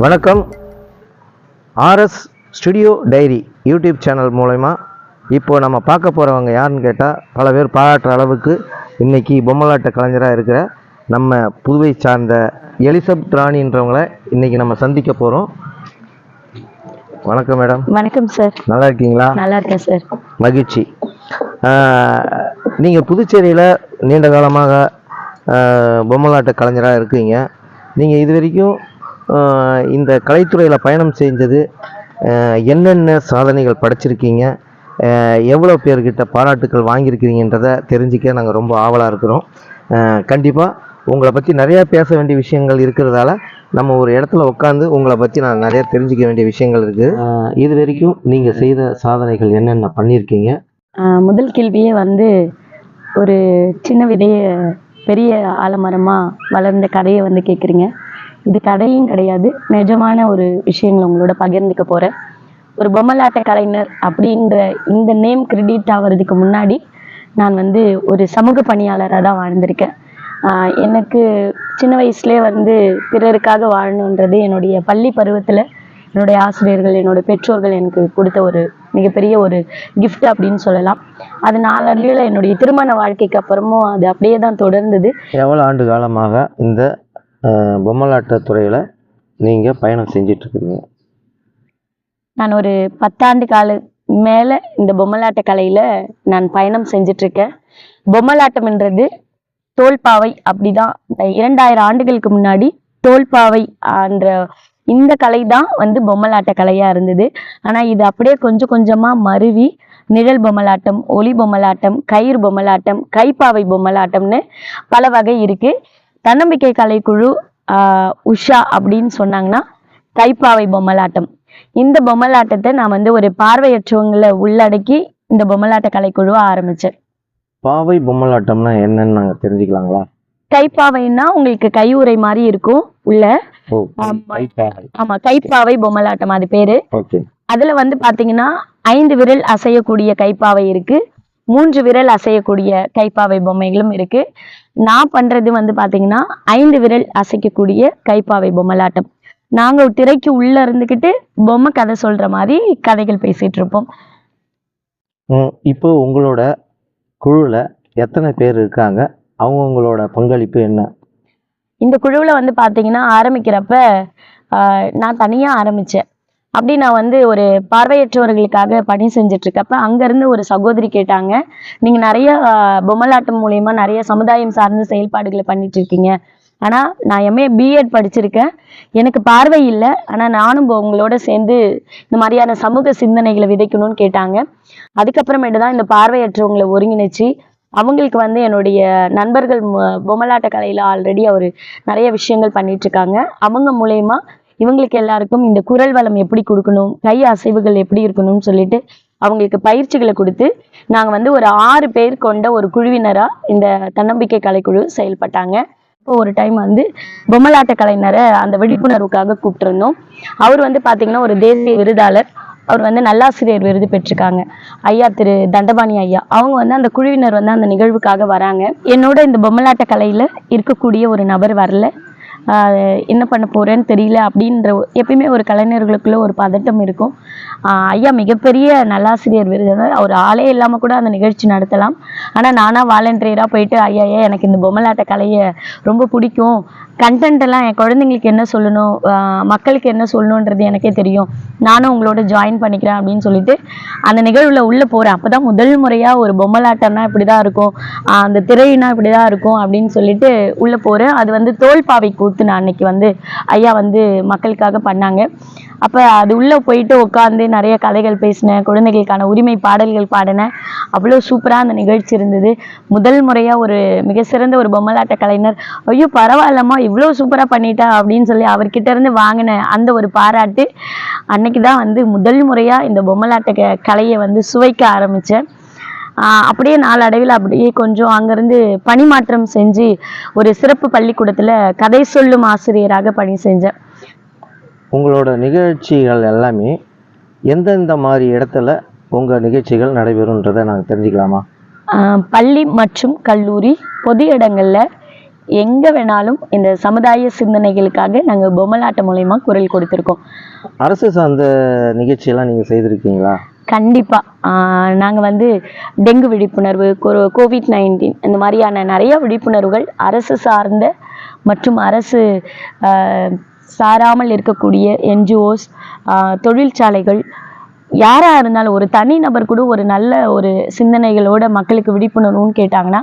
வணக்கம். R S studio diary YouTube channel மூலமா இப்போ நம்ம பார்க்க போகிறவங்க யாருன்னு கேட்டால் பல பேர் பாராட்டுற அளவுக்கு இன்றைக்கி பொம்மலாட்ட கலைஞராக இருக்கிற நம்ம புதுவை சார்ந்த எலிசபெத் ராணின்றவங்களை இன்றைக்கி நம்ம சந்திக்க போகிறோம். வணக்கம் மேடம். வணக்கம் சார். நல்லா இருக்கீங்களா? நல்லா இருக்கேன் சார். மகிழ்ச்சி. நீங்கள் புதுச்சேரியில் நீண்ட காலமாக பொம்மலாட்ட கலைஞராக இருக்கீங்க. நீங்கள் இது வரைக்கும் இந்த கலைத்துறையில் பயணம் செஞ்சது என்னென்ன சாதனைகள் படைச்சிருக்கீங்க, எவ்வளோ பேர்கிட்ட பாராட்டுக்கள் வாங்கியிருக்கிறீங்கன்றதை தெரிஞ்சிக்க நாங்கள் ரொம்ப ஆவலாக இருக்கிறோம். கண்டிப்பாக உங்களை பற்றி நிறையா பேச வேண்டிய விஷயங்கள் இருக்கிறதால நம்ம ஒரு இடத்துல உட்காந்து உங்களை பற்றி நான் நிறையா தெரிஞ்சிக்க வேண்டிய விஷயங்கள் இருக்குது. இது வரைக்கும் நீங்கள் செய்த சாதனைகள் என்னென்ன பண்ணியிருக்கீங்க? முதல் கேள்வியே ஒரு சின்ன விதைய பெரிய ஆலமரமாக வளர்ந்த கதையை கேட்குறீங்க. இது கதையும் கிடையாது, நிஜமான ஒரு விஷயங்களை உங்களோட பகிர்ந்துக்க போகிறேன். ஒரு பொம்மலாட்ட கலைஞர் அப்படின்ற இந்த நேம் கிரெடிட் ஆகிறதுக்கு முன்னாடி நான் ஒரு சமூக பணியாளராக தான் வாழ்ந்திருக்கேன். எனக்கு சின்ன வயசுலேயே பிறருக்காக வாழணுன்றது என்னுடைய பள்ளி பருவத்தில் என்னுடைய ஆசிரியர்கள், என்னோடய பெற்றோர்கள் எனக்கு கொடுத்த ஒரு மிகப்பெரிய ஒரு கிஃப்ட் அப்படின்னு சொல்லலாம். அது நாளடைவில் என்னுடைய திருமண வாழ்க்கைக்கு அப்புறமும் அது அப்படியே தான் தொடர்ந்தது. எவ்வளோ ஆண்டு காலமாக இந்த பொம்மலாட்ட துறையில் நீங்கள் பயணம் செஞ்சிட்ருக்கீங்க? நான் ஒரு 10 ஆண்டு கால மேலே இந்த பொம்மலாட்ட கலையில் நான் பயணம் செஞ்சிட்ருக்கேன். பொம்மலாட்டம்ன்றது தோல்பாவை அப்படிதான். 2000 ஆண்டுகளுக்கு முன்னாடி தோல்பாவை என்ற இந்த கலை தான் பொம்மலாட்ட கலையாக இருந்தது. ஆனால் இது அப்படியே கொஞ்சம் கொஞ்சமாக மருவி நிழல் பொம்மலாட்டம், ஒளி பொம்மலாட்டம், கயிறு பொம்மலாட்டம், கைப்பாவை பொம்மலாட்டம்னு பல வகை இருக்குது. தன்னம்பிக்கை கலைக்குழு உஷா அப்படின்னு சொன்னாங்கன்னா கைப்பாவை பொம்மலாட்டம். இந்த பொம்மலாட்டத்தை நான் ஒரு பார்வையற்றவங்களை உள்ளடக்கி இந்த பொம்மலாட்ட கலைக்குழுவை ஆரம்பித்தேன். பாவை பொம்மலாட்டம்னா என்னன்னு நாங்கள் தெரிஞ்சுக்கலாங்களா? கைப்பாவைன்னா உங்களுக்கு கையுறை மாதிரி இருக்கும் உள்ள. ஆமா, கைப்பாவை பொம்மலாட்டம் அது பேரு. அதுல பாத்தீங்கன்னா 5 விரல் அசையக்கூடிய கைப்பாவை இருக்கு, 3 விரல் அசையக்கூடிய கைப்பாவை பொம்மைகளும் இருக்கு. நான் பண்றது பாத்தீங்கன்னா 5 விரல் அசைக்கக்கூடிய கைப்பாவை பொம்மலாட்டம். நாங்க திரைக்கு உள்ள இருந்துகிட்டு பொம்மை கதை சொல்ற மாதிரி கதைகள் பேசிட்டு இருப்போம். இப்போ உங்களோட குழுல எத்தனை பேர் இருக்காங்க? அவங்களோட பங்களிப்பு என்ன? இந்த குழுவில் பார்த்தீங்கன்னா ஆரம்பிக்கிறப்ப நான் தனியாக ஆரம்பித்தேன். அப்படி நான் ஒரு பார்வையற்றவர்களுக்காக பணி செஞ்சிட்ருக்கப்ப அங்கேருந்து ஒரு சகோதரி கேட்டாங்க, நீங்கள் நிறைய பொம்மலாட்டம் மூலயமா நிறைய சமுதாயம் சார்ந்த செயல்பாடுகளை பண்ணிகிட்ருக்கீங்க. ஆனால் நான் எம்ஏ பிஎட் படிச்சிருக்கேன், எனக்கு பார்வை இல்லை, ஆனால் நானும் உங்களோட சேர்ந்து இந்த மாதிரியான சமூக சிந்தனைகளை விதைக்கணும்னு கேட்டாங்க. அதுக்கப்புறமேட்டு தான் இந்த பார்வையற்றவங்களை ஒருங்கிணைச்சு அவங்களுக்கு என்னுடைய நண்பர்கள் பொம்மலாட்ட கலையில் ஆல்ரெடி நிறைய விஷயங்கள் பண்ணிகிட்ருக்காங்க. அவங்க மூலயமா இவங்களுக்கு எல்லாருக்கும் இந்த குரல் வளம் எப்படி கொடுக்கணும், கை அசைவுகள் எப்படி இருக்கணும்னு சொல்லிட்டு அவங்களுக்கு பயிற்சிகளை கொடுத்து நாங்கள் ஒரு 6 பேர் கொண்ட ஒரு குழுவினராக இந்த தன்னம்பிக்கை கலைக்குழு செயல்பட்டாங்க. இப்போ ஒரு டைம் பொம்மலாட்ட கலைஞரை அந்த விழிப்புணர்வுக்காக கூப்பிட்டுருந்தோம். அவர் பார்த்தீங்கன்னா ஒரு தேசிய விருதாளர். அவர் நல்லாசிரியர் விருது பெற்றிருக்காங்க, ஐயா திரு தண்டபாணி ஐயா. அவங்க அந்த குழுவினர் அந்த நிகழ்வுக்காக வராங்க. என்னோட இந்த பொம்மலாட்ட கலையில் இருக்கக்கூடிய ஒரு நபர் வரல, என்ன பண்ண போறேன்னு தெரியல அப்படின்ற எப்பயுமே ஒரு கலைஞர்களுக்குள்ள ஒரு பதட்டம் இருக்கும். ஐயா மிகப்பெரிய நல்லாசிரியர் விருது, அவர் ஆளே இல்லாமல் கூட அந்த நிகழ்ச்சி நடத்தலாம். ஆனால் நானாக வாலண்டியராக போயிட்டு ஐயா எனக்கு இந்த பொம்மலாட்ட கலையை ரொம்ப பிடிக்கும், கண்டென்ட் எல்லாம் என் குழந்தைங்களுக்கு என்ன சொல்லணும், மக்களுக்கு என்ன சொல்லணுன்றது எனக்கே தெரியும், நானும் உங்களோட ஜாயின் பண்ணிக்கிறேன் அப்படின்னு சொல்லிட்டு அந்த நிகழ்வில் உள்ளே போகிறேன். அப்போ தான் முதல் முறையாக ஒரு பொம்மலாட்டம்னா இப்படி தான் இருக்கும், அந்த திரையினா இப்படி தான் இருக்கும் அப்படின்னு சொல்லிட்டு உள்ளே போகிறேன். அது தோல்பாவை கூத்து நான் அன்னைக்கு ஐயா மக்களுக்காக பண்ணாங்க. அப்போ அது உள்ளே போயிட்டு உட்காந்து நிறைய கதைகள் பேசினேன், குழந்தைகளுக்கான உரிமை பாடல்கள் பாடினேன். அவ்வளோ சூப்பராக அந்த நிகழ்ச்சி இருந்தது. முதல் முறையாக ஒரு மிக சிறந்த ஒரு பொம்மலாட்ட கலைஞர், ஐயோ பரவாயில்லம்மா இவ்வளோ சூப்பராக பண்ணிட்டா அப்படின்னு சொல்லி அவர்கிட்ட இருந்து வாங்கின அந்த ஒரு பாராட்டு. அன்னைக்கு தான் முதல் முறையாக இந்த பொம்மலாட்ட கலையை சுவைக்க ஆரம்பித்தேன். அப்படியே நாளடைவில் அப்படியே கொஞ்சம் அங்கேருந்து பணிமாற்றம் செஞ்சு ஒரு சிறப்பு பள்ளிக்கூடத்தில் கதை சொல்லும் ஆசிரியராக பணி செஞ்சேன். உங்களோட நிகழ்ச்சிகள் எல்லாமே எந்தெந்த மாதிரி இடத்துல உங்கள் நிகழ்ச்சிகள் நடைபெறும்ன்றதை நாங்கள் தெரிஞ்சுக்கலாமா? பள்ளி மற்றும் கல்லூரி, பொது இடங்களில், எங்க வேணாலும் இந்த சமுதாய சிந்தனைகளுக்காக நாங்க பொம்மலாட்டம் மூலயமா குரல் கொடுத்துருக்கோம். அரசு சார்ந்த நிகழ்ச்சியெல்லாம் நீங்கள் செய்திருக்கீங்களா? கண்டிப்பா. நாங்க வந்து டெங்கு விழிப்புணர்வு, கோவிட்-19 இந்த மாதிரியான நிறைய விழிப்புணர்வுகள் அரசு சார்ந்த மற்றும் அரசு சாராமல் இருக்கக்கூடிய என்ஜிஓஸ், தொழிற்சாலைகள், யாரா இருந்தாலும் ஒரு தனி நபர் கூட ஒரு நல்ல ஒரு சிந்தனைகளோட மக்களுக்கு விழிப்புணர்வுன்னு கேட்டாங்கன்னா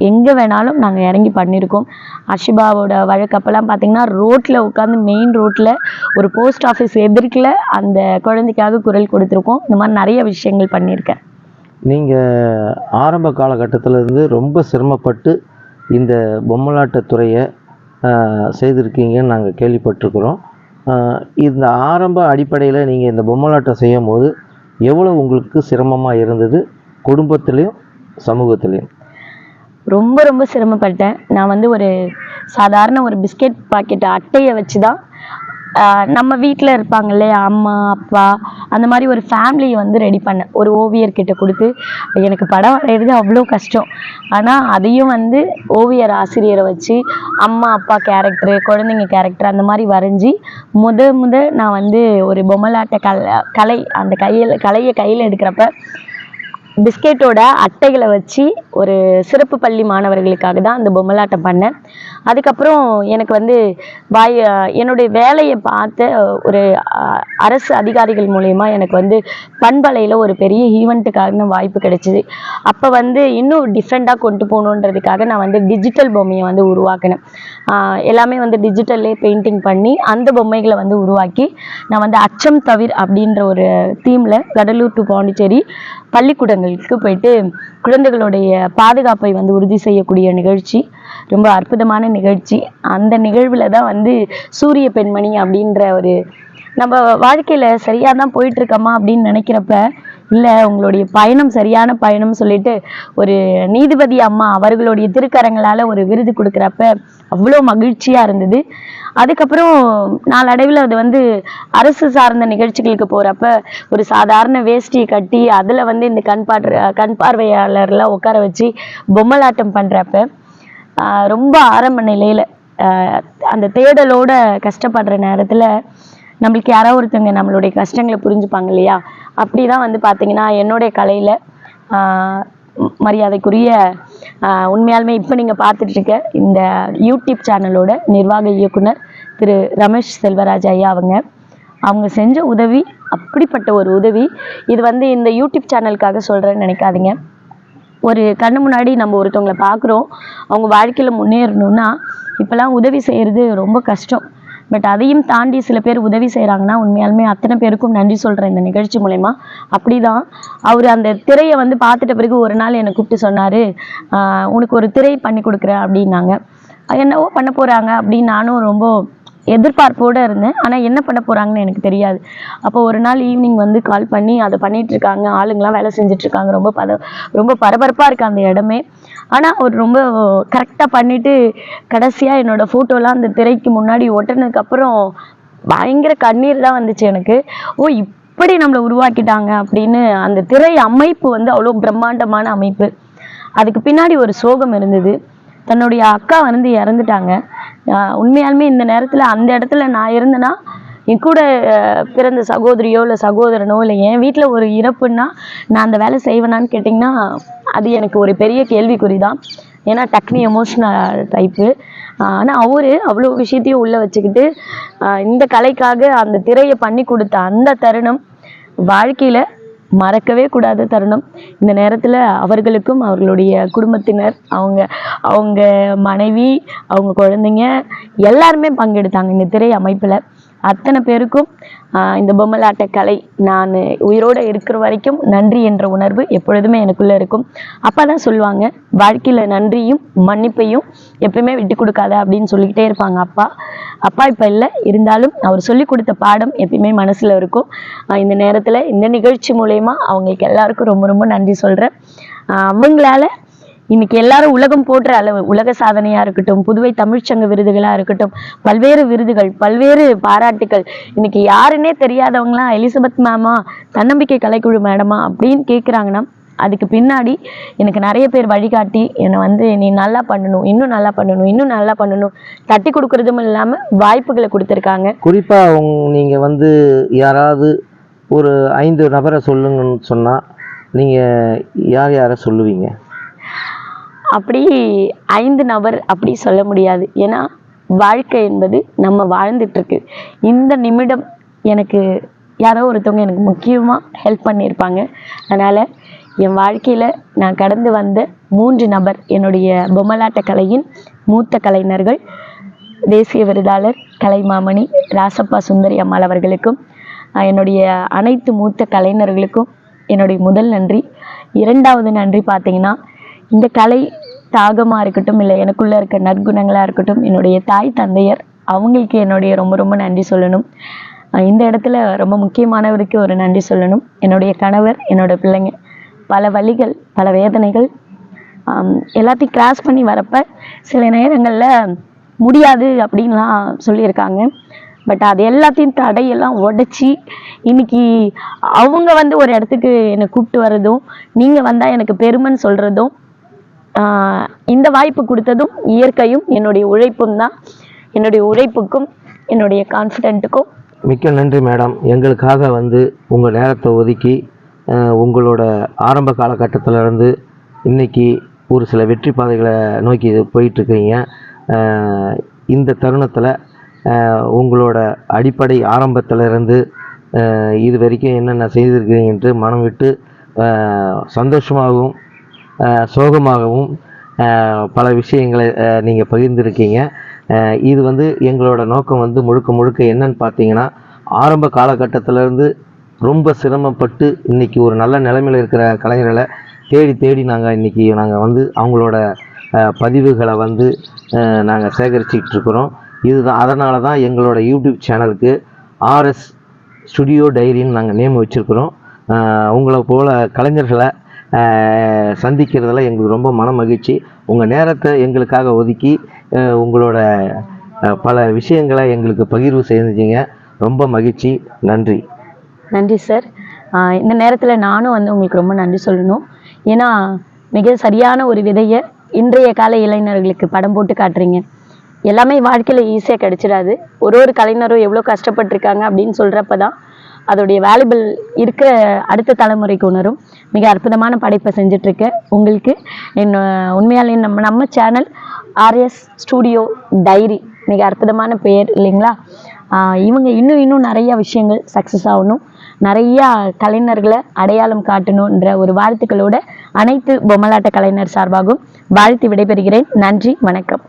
எங்க வேணாலும் நாங்க இறங்கி பண்ணியிருக்கோம். அஷிபாவோட வழக்கு அப்பெல்லாம் பார்த்தீங்கன்னா ரோட்ல உட்காந்து மெயின் ரோட்ல ஒரு போஸ்ட் ஆஃபீஸ் எதிர்க்கல அந்த குழந்தைக்காக குரல் கொடுத்துருக்கோம். இந்த மாதிரி நிறைய விஷயங்கள் பண்ணியிருக்கேன். நீங்கள் ஆரம்ப காலகட்டத்தில் இருந்து ரொம்ப சிரமப்பட்டு இந்த பொம்மலாட்டத்துறையை செய்திருக்கீங்கன்னு நாங்கள் கேள்விப்பட்டிருக்கிறோம். இந்த ஆரம்ப அடிப்படையில் நீங்கள் இந்த பொம்மலாட்டம் செய்யும் போது எவ்வளோ உங்களுக்கு சிரமமாக இருந்தது, குடும்பத்துலேயும் சமூகத்துலேயும்? ரொம்ப ரொம்ப சிரமப்பட்டேன். நான் வந்து ஒரு சாதாரண ஒரு பிஸ்கெட் பாக்கெட் அட்டையை வச்சு தான் நம்ம வீட்டில் இருப்பாங்க இல்லையா அம்மா அப்பா அந்த மாதிரி ஒரு ஃபேமிலியை வந்து ரெடி பண்ணேன். ஒரு ஓவியர்கிட்ட கொடுத்து எனக்கு படம் வரைகிறது அவ்வளோ கஷ்டம். ஆனால் அதையும் வந்து ஓவியர் ஆசிரியரை வச்சு அம்மா அப்பா கேரக்டரு, குழந்தைங்க கேரக்டர் அந்த மாதிரி வரைஞ்சி முத நான் வந்து ஒரு பொம்மலாட்ட கலை அந்த கலையை கையில் எடுக்கிறப்ப பிஸ்கெட்டோட அட்டைகளை வச்சு ஒரு சிறப்பு பள்ளி மாணவர்களுக்காக தான் அந்த பொம்மலாட்டம் பண்ணேன். அதுக்கப்புறம் எனக்கு வந்து என்னுடைய வேலையை பார்த்த ஒரு அரசு அதிகாரிகள் மூலயமா எனக்கு வந்து பண்பலையில் ஒரு பெரிய ஈவெண்ட்டுக்கான வாய்ப்பு கிடைச்சிது. அப்போ வந்து இன்னும் டிஃப்ரெண்ட்டாக கொண்டு போகணுன்றதுக்காக நான் வந்து டிஜிட்டல் பொம்மையை வந்து உருவாக்கினேன். எல்லாமே வந்து டிஜிட்டல்லே பெயிண்டிங் பண்ணி அந்த பொம்மைகளை வந்து உருவாக்கி நான் வந்து அச்சம் தவிர் அப்படின்ற ஒரு தீமில் கடலூர் டு பாண்டிச்சேரி பள்ளிக்கூடங்களுக்கு போயிட்டு குழந்தைகளுடைய பாதுகாப்பை வந்து உறுதி செய்யக்கூடிய நிகழ்ச்சி, ரொம்ப அற்புதமான நிகழ்ச்சி. அந்த நிகழ்வில் தான் வந்து சூரிய பெண்மணி அப்படின்ற ஒரு நம்ம வாழ்க்கையில் சரியாக தான் போயிட்டுருக்கோமா அப்படின்னு நினைக்கிறப்ப இல்லை உங்களுடைய பயணம் சரியான பயணம் சொல்லிட்டு ஒரு நீதிபதி அம்மா அவர்களுடைய திருக்கரங்களால் ஒரு விருது கொடுக்குறப்ப அவ்வளோ மகிழ்ச்சியாக இருந்தது. அதுக்கப்புறம் நாளடைவில் அது வந்து அரசு சார்ந்த நிகழ்ச்சிகளுக்கு போகிறப்ப ஒரு சாதாரண வேஷ்டியை கட்டி அதில் வந்து இந்த கண் பார்வையாளர்லாம் உட்கார வச்சு பொம்மலாட்டம் பண்ணுறப்ப ரொம்ப ஆரம்ப நிலையில் அந்த தேடலோட கஷ்டப்படுற நேரத்தில் நம்மளுக்கு யாராவது ஒருத்தவங்க நம்மளுடைய கஷ்டங்களை புரிஞ்சுப்பாங்க இல்லையா? அப்படி தான் வந்து பார்த்தீங்கன்னா என்னுடைய கலையில் மரியாதைக்குரிய உண்மையாலுமே இப்போ நீங்கள் பார்த்துட்டு இருக்க இந்த யூடியூப் சேனலோட நிர்வாக இயக்குனர் திரு ரமேஷ் செல்வராஜ் ஐயா அவங்க செஞ்ச உதவி அப்படிப்பட்ட ஒரு உதவி. இது வந்து இந்த யூடியூப் சேனலுக்காக சொல்கிறேன்னு நினைக்காதீங்க. ஒரு கண்ணு முன்னாடி நம்ம ஒருத்தவங்களை பார்க்குறோம், அவங்க வாழ்க்கையில் முன்னேறணும்னா இப்போலாம் உதவி செய்கிறது ரொம்ப கஷ்டம். பட் அதையும் தாண்டி சில பேர் உதவி செய்கிறாங்கன்னா உண்மையாலுமே அத்தனை பேருக்கும் நன்றி சொல்கிறேன் இந்த நிகழ்ச்சி மூலயமா. அப்படி தான் அவர் அந்த திரையை வந்து பார்த்துட்ட பிறகு ஒரு நாள் என்னை கூப்பிட்டு சொன்னார், உனக்கு ஒரு திரை பண்ணி கொடுக்குறேன் அப்படின்னாங்க. என்னவோ பண்ண போகிறாங்க அப்படின்னு நானும் ரொம்ப எதிர்பார்ப்போடு இருந்தேன். ஆனால் என்ன பண்ண போகிறாங்கன்னு எனக்கு தெரியாது. அப்போ ஒரு நாள் ஈவினிங் வந்து கால் பண்ணி அதை பண்ணிகிட்ருக்காங்க, ஆளுங்களாம் வேலை செஞ்சிட்ருக்காங்க, ரொம்ப பரபரப்பாக இருக்குது அந்த இடமே. ஆனால் அவர் ரொம்ப கரெக்டாக பண்ணிவிட்டு கடைசியாக என்னோடய ஃபோட்டோலாம் அந்த திரைக்கு முன்னாடி ஒட்டினதுக்கப்புறம் பயங்கர கண்ணீர் தான் வந்துச்சு எனக்கு. ஓ இப்படி நம்மளை உருவாக்கிட்டாங்க அப்படின்னு. அந்த திரை அமைப்பு வந்து அவ்வளோ பிரம்மாண்டமான அமைப்பு. அதுக்கு பின்னாடி ஒரு சோகம் இருந்தது. தன்னுடைய அக்கா வந்து இறந்துட்டாங்க. உண்மையாலுமே இந்த நேரத்தில் அந்த இடத்துல நான் இருந்தேன்னா என் கூட பிறந்த சகோதரியோ இல்லை சகோதரனோ இல்லை என் வீட்டில் ஒரு இறப்புன்னா நான் அந்த வேலை செய்வேனான்னு கேட்டிங்கன்னா அது எனக்கு ஒரு பெரிய கேள்விக்குறி தான். ஏன்னா டக்குனு எமோஷ்னல் டைப்பு. ஆனால் அவ்வளோ விஷயத்தையும் உள்ளே வச்சுக்கிட்டு இந்த கலைக்காக அந்த திரையை பண்ணி கொடுத்த அந்த தருணம் வாழ்க்கையில் மறக்கவே கூடாத தருணம். இந்த நேரத்தில் அவர்களுக்கும் அவர்களுடைய குடும்பத்தினர், அவங்க மனைவி, அவங்க குழந்தைங்க எல்லாருமே பங்கெடுத்தாங்க இந்த திரை அமைப்பில். அத்தனை பேருக்கும் இந்த பொம்மலாட்ட கலை நான் உயிரோடு இருக்கிற வரைக்கும் நன்றி என்ற உணர்வு எப்பொழுதுமே எனக்குள்ளே இருக்கும். அப்பா தான் சொல்லுவாங்க, வாழ்க்கையில் நன்றியும் மன்னிப்பையும் எப்பயுமே விட்டு கொடுக்காத அப்படின்னு சொல்லிக்கிட்டே இருப்பாங்க அப்பா இப்போ இல்லை, இருந்தாலும் அவர் சொல்லி கொடுத்த பாடம் எப்பயுமே மனசில் இருக்கும். இந்த நேரத்தில் இந்த நிகழ்ச்சி மூலயமா அவங்களுக்கு எல்லாருக்கும் ரொம்ப ரொம்ப நன்றி சொல்கிறேன். அவங்களால இன்னைக்கு எல்லாரும் உலகம் போன்ற அளவு உலக சாதனையா இருக்கட்டும், புதுவை தமிழ்ச்சங்க விருதுகளா இருக்கட்டும், பல்வேறு விருதுகள், பல்வேறு பாராட்டுகள், இன்னைக்கு யாருன்னே தெரியாதவங்களாம் எலிசபெத் மேமா, தன்னம்பிக்கை கலைக்குழு மேடமா அப்படின்னு கேட்குறாங்கன்னா அதுக்கு பின்னாடி எனக்கு நிறைய பேர் வழிகாட்டி என்னை வந்து நீ நல்லா பண்ணணும், இன்னும் நல்லா பண்ணணும், இன்னும் நல்லா பண்ணணும், தட்டி கொடுக்கறதும் இல்லாமல் வாய்ப்புகளை கொடுத்துருக்காங்க. குறிப்பாக நீங்கள் வந்து யாராவது ஒரு 5 நபரை சொல்லுங்கன்னு சொன்னால் நீங்கள் யார் யாரை சொல்லுவீங்க? அப்படி 5 நபர் அப்படி சொல்ல முடியாது. ஏன்னா வாழ்க்கை என்பது நம்ம வாழ்ந்துட்டு இருக்கு. இந்த நிமிடம் எனக்கு யாரோ ஒருத்தவங்க எனக்கு முக்கியமாக ஹெல்ப் பண்ணியிருப்பாங்க. அதனால் என் வாழ்க்கையில் நான் கடந்து வந்த 3 நபர், என்னுடைய பொம்மலாட்ட கலையின் மூத்த கலைஞர்கள், தேசிய விருதாளர் கலைமாமணி ராசப்பா சுந்தரி அம்மாள் அவர்களுக்கும், என்னுடைய அனைத்து மூத்த கலைஞர்களுக்கும் என்னுடைய முதல் நன்றி. 2வது நன்றி பார்த்தீங்கன்னா, இந்த கலை தாகமாக இருக்கட்டும், இல்லை எனக்குள்ளே இருக்க நற்குணங்களாக இருக்கட்டும், என்னுடைய தாய் தந்தையர் அவங்களுக்கு என்னுடைய ரொம்ப ரொம்ப நன்றி சொல்லணும். இந்த இடத்துல ரொம்ப முக்கியமானவருக்கு ஒரு நன்றி சொல்லணும். என்னுடைய கணவர், என்னோட பிள்ளைங்க, பல வழிகள், பல வேதனைகள் எல்லாத்தையும் கிராஸ் பண்ணி வரப்ப சில நேரங்களில் முடியாது அப்படின்லாம் சொல்லியிருக்காங்க. பட் அது எல்லாத்தையும் தடையெல்லாம் உடைச்சி இன்னைக்கு அவங்க வந்து ஒரு இடத்துக்கு என்னை கூப்பிட்டு வர்றதும், நீங்கள் வந்தால் எனக்கு பெருமைன்னு சொல்கிறதும், இந்த வாய்ப்பு கொடுத்ததும் இயற்கையும் என்னுடைய உழைப்பும் தான். என்னுடைய உழைப்புக்கும் என்னுடைய கான்ஃபிடென்ட்டுக்கும் மிக்க நன்றி மேடம். எங்களுக்காக வந்து உங்கள் நேரத்தை ஒதுக்கி உங்களோட ஆரம்ப காலகட்டத்திலேருந்து இன்னைக்கு ஒரு சில வெற்றி பாதைகளை நோக்கி போயிட்டுருக்கிறீங்க. இந்த தருணத்தில் உங்களோட அடிப்படை ஆரம்பத்திலிருந்து இது வரைக்கும் என்னென்ன செய்திருக்கிறீங்க என்று மனம் விட்டு சந்தோஷமாகவும் சோகமாகவும் பல விஷயங்களை நீங்கள் பகிர்ந்துருக்கீங்க. இது வந்து எங்களோட நோக்கம் வந்து முழுக்க முழுக்க என்னன்னு பார்த்தீங்கன்னா, ஆரம்ப காலகட்டத்திலேருந்து ரொம்ப சிரமப்பட்டு இன்றைக்கி ஒரு நல்ல நிலைமையில் இருக்கிற கலைஞர்களை தேடி தேடி நாங்கள் வந்து அவங்களோட பதிவுகளை வந்து நாங்கள் சேகரிச்சிக்கிட்டு இருக்கிறோம். இதுதான், அதனால தான் எங்களோட யூடியூப் சேனலுக்கு ஆர்எஸ் ஸ்டுடியோ டைரின்னு நாங்கள் நேம் வச்சுருக்குறோம். உங்களை போல் கலைஞர்களை சந்திக்கிறதுல எங்களுக்கு ரொம்ப மன மகிழ்ச்சி. உங்கள் நேரத்தை எங்களுக்காக ஒதுக்கி உங்களோட பல விஷயங்களை எங்களுக்கு பகிர்வு செஞ்சீங்க. ரொம்ப மகிழ்ச்சி. நன்றி. நன்றி சார். இந்த நேரத்தில் நானும் வந்து உங்களுக்கு ரொம்ப நன்றி சொல்லணும். ஏன்னா மிக சரியான ஒரு விதையை இன்றைய கால இளைஞர்களுக்கு படம் போட்டு காட்டுறீங்க. எல்லாமே வாழ்க்கையில் ஈஸியாக கிடைச்சிடாது. ஒரு கலைஞரும் எவ்வளோ கஷ்டப்பட்டிருக்காங்க அப்படின்னு சொல்கிறப்ப தான் அதோடைய வேல்யூபிள் இருக்க அடுத்த தலைமுறைக்கு உணரும். மிக அற்புதமான படைப்பை செஞ்சிட்ருக்க உங்களுக்கு உண்மையாலே நம்ம சேனல் ஆர்எஸ் ஸ்டூடியோ டைரி மிக அற்புதமான பெயர் இல்லைங்களா? இவங்க இன்னும் நிறைய விஷயங்கள் சக்ஸஸ் ஆகணும், நிறையா கலைஞர்களை அடையாளம் காட்டணுன்ற ஒரு வாழ்த்துக்களோட அனைத்து பொம்மலாட்ட கலைஞர் சார்பாகவும் வாழ்த்து விடைபெறுகிறேன். நன்றி, வணக்கம்.